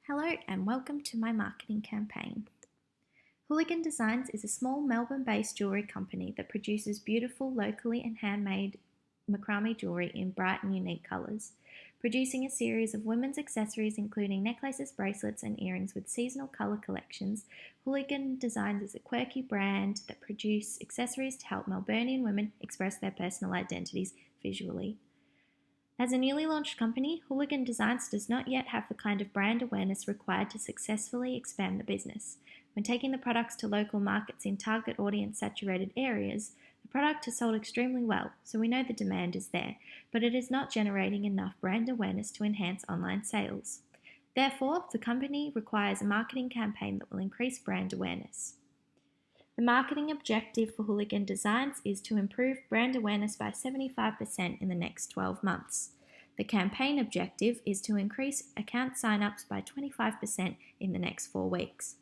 Hello and welcome to my marketing campaign. Hooligan Designs is a small Melbourne-based jewellery company that produces beautiful, locally and handmade macrame jewellery in bright and unique colours, producing a series of women's accessories including necklaces, bracelets and earrings with seasonal colour collections. Hooligan Designs is a quirky brand that produces accessories to help Melburnian women express their personal identities visually. As a newly launched company, Hooligan Designs does not yet have the kind of brand awareness required to successfully expand the business. When taking the products to local markets in target audience saturated areas, the product has sold extremely well, so we know the demand is there, but it is not generating enough brand awareness to enhance online sales. Therefore, the company requires a marketing campaign that will increase brand awareness. The marketing objective for Hooligan Designs is to improve brand awareness by 75% in the next 12 months. The campaign objective is to increase account sign-ups by 25% in the next 4 weeks.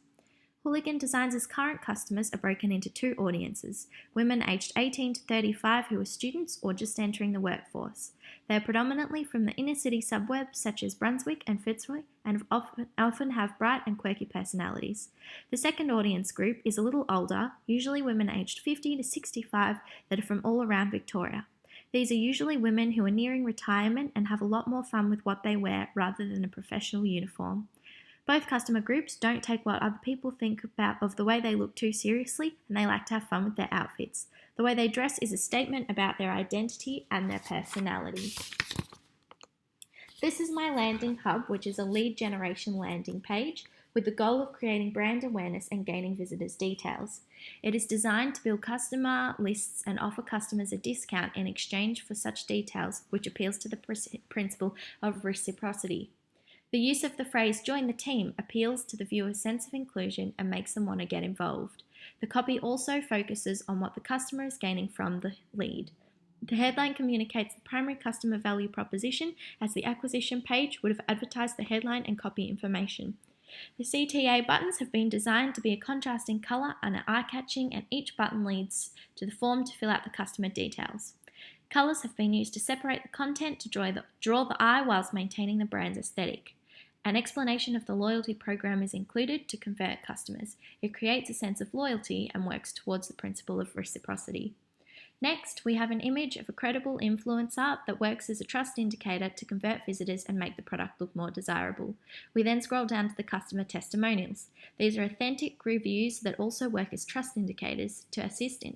Hooligan Designs' current customers are broken into two audiences: women aged 18 to 35 who are students or just entering the workforce. They are predominantly from the inner city suburbs such as Brunswick and Fitzroy and often have bright and quirky personalities. The second audience group is a little older, usually women aged 50 to 65 that are from all around Victoria. These are usually women who are nearing retirement and have a lot more fun with what they wear rather than a professional uniform. Both customer groups don't take what other people think about of the way they look too seriously, and they like to have fun with their outfits. The way they dress is a statement about their identity and their personality. This is my landing hub, which is a lead generation landing page with the goal of creating brand awareness and gaining visitors' details. It is designed to build customer lists and offer customers a discount in exchange for such details, which appeals to the principle of reciprocity. The use of the phrase "join the team" appeals to the viewer's sense of inclusion and makes them want to get involved. The copy also focuses on what the customer is gaining from the lead. The headline communicates the primary customer value proposition, as the acquisition page would have advertised the headline and copy information. The CTA buttons have been designed to be a contrasting colour and are eye-catching, and each button leads to the form to fill out the customer details. Colours have been used to separate the content to draw the eye whilst maintaining the brand's aesthetic. An explanation of the loyalty program is included to convert customers. It creates a sense of loyalty and works towards the principle of reciprocity. Next, we have an image of a credible influencer that works as a trust indicator to convert visitors and make the product look more desirable. We then scroll down to the customer testimonials. These are authentic reviews that also work as trust indicators to assist in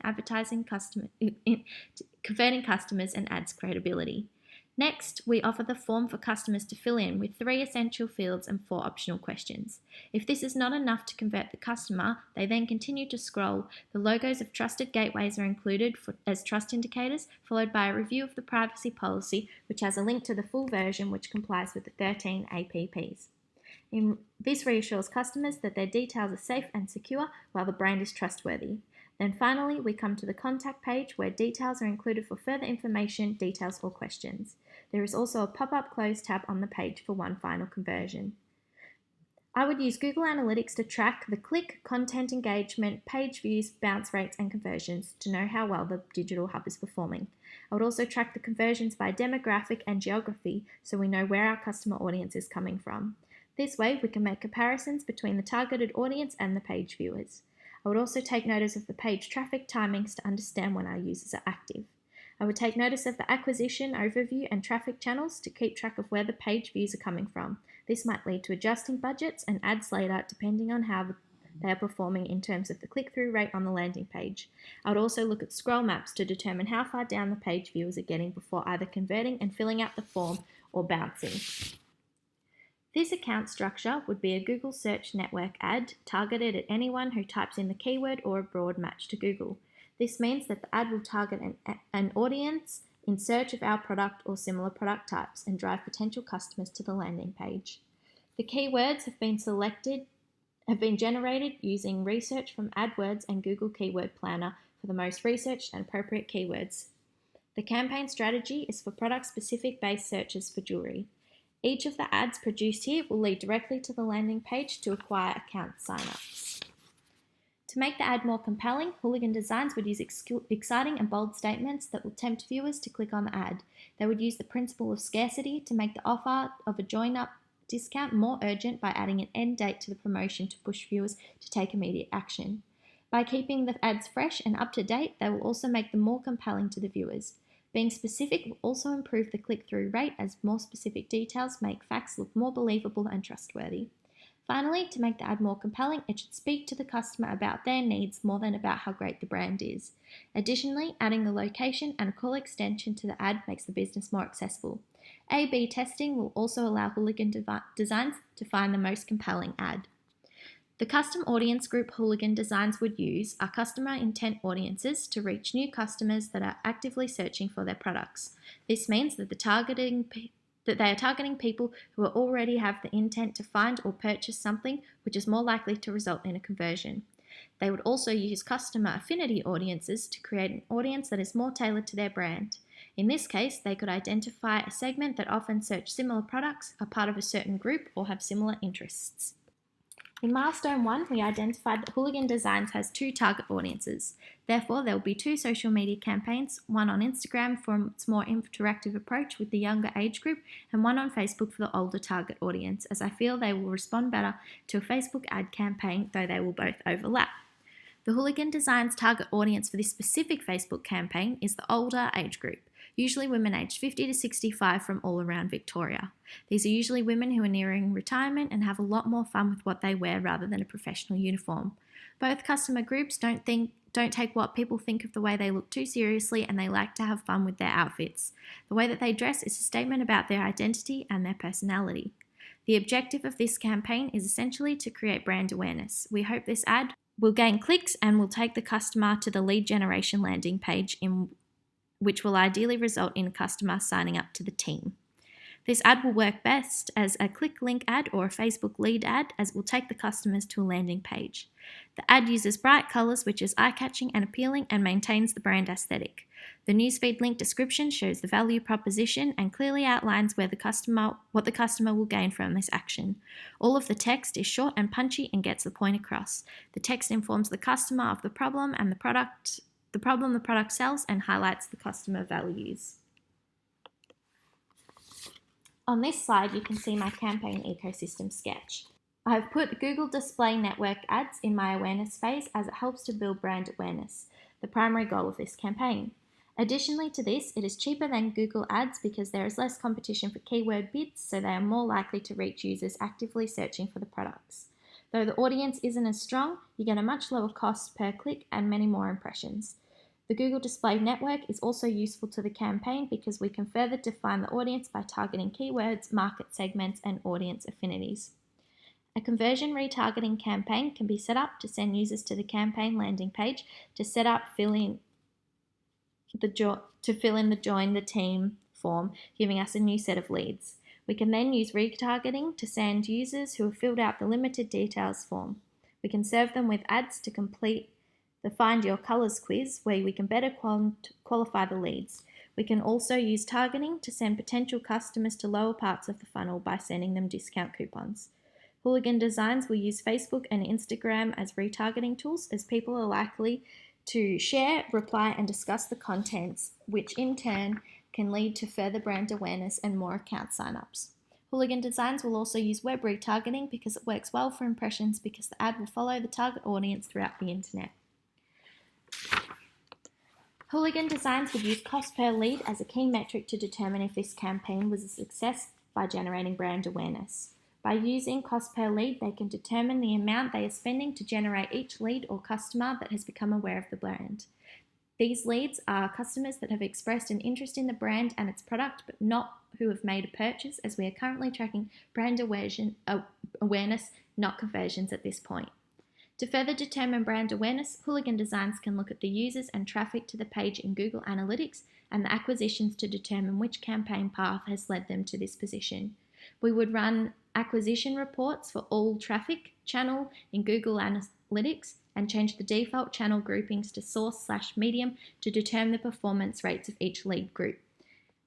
converting customers and adds credibility. Next, we offer the form for customers to fill in with 3 essential fields and 4 optional questions. If this is not enough to convert the customer, they then continue to scroll. The logos of trusted gateways are included as trust indicators, followed by a review of the privacy policy, which has a link to the full version which complies with the 13 APPs. This reassures customers that their details are safe and secure while the brand is trustworthy. Then finally, we come to the contact page where details are included for further information, details or questions. There is also a pop-up close tab on the page for one final conversion. I would use Google Analytics to track the click, content engagement, page views, bounce rates and conversions to know how well the digital hub is performing. I would also track the conversions by demographic and geography so we know where our customer audience is coming from. This way, we can make comparisons between the targeted audience and the page viewers. I would also take notice of the page traffic timings to understand when our users are active. I would take notice of the acquisition, overview and traffic channels to keep track of where the page views are coming from. This might lead to adjusting budgets and ads later depending on how they are performing in terms of the click-through rate on the landing page. I would also look at scroll maps to determine how far down the page viewers are getting before either converting and filling out the form or bouncing. This account structure would be a Google Search Network ad targeted at anyone who types in the keyword or a broad match to Google. This means that the ad will target an audience in search of our product or similar product types and drive potential customers to the landing page. The keywords have been generated using research from AdWords and Google Keyword Planner for the most researched and appropriate keywords. The campaign strategy is for product-specific based searches for jewellery. Each of the ads produced here will lead directly to the landing page to acquire account signups. To make the ad more compelling, Hooligan Designs would use exciting and bold statements that will tempt viewers to click on the ad. They would use the principle of scarcity to make the offer of a join-up discount more urgent by adding an end date to the promotion to push viewers to take immediate action. By keeping the ads fresh and up to date, they will also make them more compelling to the viewers. Being specific will also improve the click-through rate, as more specific details make facts look more believable and trustworthy. Finally, to make the ad more compelling, it should speak to the customer about their needs more than about how great the brand is. Additionally, adding a location and a call extension to the ad makes the business more accessible. A/B testing will also allow Hooligan Designs to find the most compelling ad. The custom audience group Hooligan Designs would use are customer intent audiences to reach new customers that are actively searching for their products. This means that they are targeting people who already have the intent to find or purchase something, which is more likely to result in a conversion. They would also use customer affinity audiences to create an audience that is more tailored to their brand. In this case, they could identify a segment that often search similar products, are part of a certain group, or have similar interests. In Milestone 1, we identified that Hooligan Designs has 2 target audiences. Therefore, there will be 2 social media campaigns, one on Instagram for its more interactive approach with the younger age group, and one on Facebook for the older target audience, as I feel they will respond better to a Facebook ad campaign, though they will both overlap. The Hooligan Designs target audience for this specific Facebook campaign is the older age group, usually women aged 50 to 65 from all around Victoria. These are usually women who are nearing retirement and have a lot more fun with what they wear rather than a professional uniform. Both customer groups don't take what people think of the way they look too seriously, and they like to have fun with their outfits. The way that they dress is a statement about their identity and their personality. The objective of this campaign is essentially to create brand awareness. We hope this ad will gain clicks and will take the customer to the lead generation landing page, which will ideally result in a customer signing up to the team. This ad will work best as a click link ad or a Facebook lead ad, as it will take the customers to a landing page. The ad uses bright colours, which is eye-catching and appealing, and maintains the brand aesthetic. The newsfeed link description shows the value proposition and clearly outlines what the customer will gain from this action. All of the text is short and punchy and gets the point across. The text informs the customer of the problem the product sells, and highlights the customer values. On this slide, you can see my campaign ecosystem sketch. I have put Google Display Network ads in my awareness phase, as it helps to build brand awareness, the primary goal of this campaign. Additionally to this, it is cheaper than Google Ads because there is less competition for keyword bids, so they are more likely to reach users actively searching for the products. Though the audience isn't as strong, you get a much lower cost per click and many more impressions. The Google Display Network is also useful to the campaign because we can further define the audience by targeting keywords, market segments, and audience affinities. A conversion retargeting campaign can be set up to send users to the campaign landing page to fill in the join the team form, giving us a new set of leads. We can then use retargeting to send users who have filled out the limited details form. We can serve them with ads to complete the Find Your Colours quiz, where we can better qualify the leads. We can also use targeting to send potential customers to lower parts of the funnel by sending them discount coupons. Hooligan Designs will use Facebook and Instagram as retargeting tools, as people are likely to share, reply, and discuss the contents, which in turn can lead to further brand awareness and more account signups. Hooligan Designs will also use web retargeting because it works well for impressions, because the ad will follow the target audience throughout the internet. Hooligan Designs would use cost per lead as a key metric to determine if this campaign was a success by generating brand awareness. By using cost per lead, they can determine the amount they are spending to generate each lead or customer that has become aware of the brand. These leads are customers that have expressed an interest in the brand and its product, but not who have made a purchase, as we are currently tracking brand awareness, not conversions at this point. To further determine brand awareness, Hooligan Designs can look at the users and traffic to the page in Google Analytics and the acquisitions to determine which campaign path has led them to this position. We would run acquisition reports for all traffic channel in Google Analytics and change the default channel groupings to source/medium to determine the performance rates of each lead group.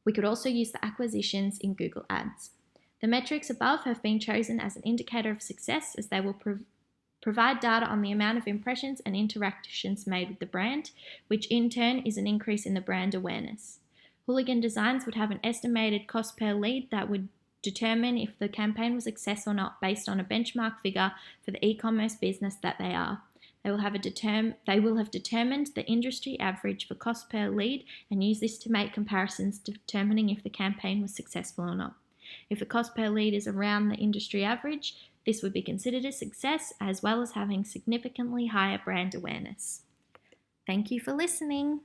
We could also use the acquisitions in Google Ads. The metrics above have been chosen as an indicator of success, as they will provide data on the amount of impressions and interactions made with the brand, which in turn is an increase in the brand awareness. Hooligan Designs would have an estimated cost per lead that would determine if the campaign was a success or not based on a benchmark figure for the e-commerce business that they are. They will have determined the industry average for cost per lead and use this to make comparisons determining if the campaign was successful or not. If the cost per lead is around the industry average, this would be considered a success, as well as having significantly higher brand awareness. Thank you for listening.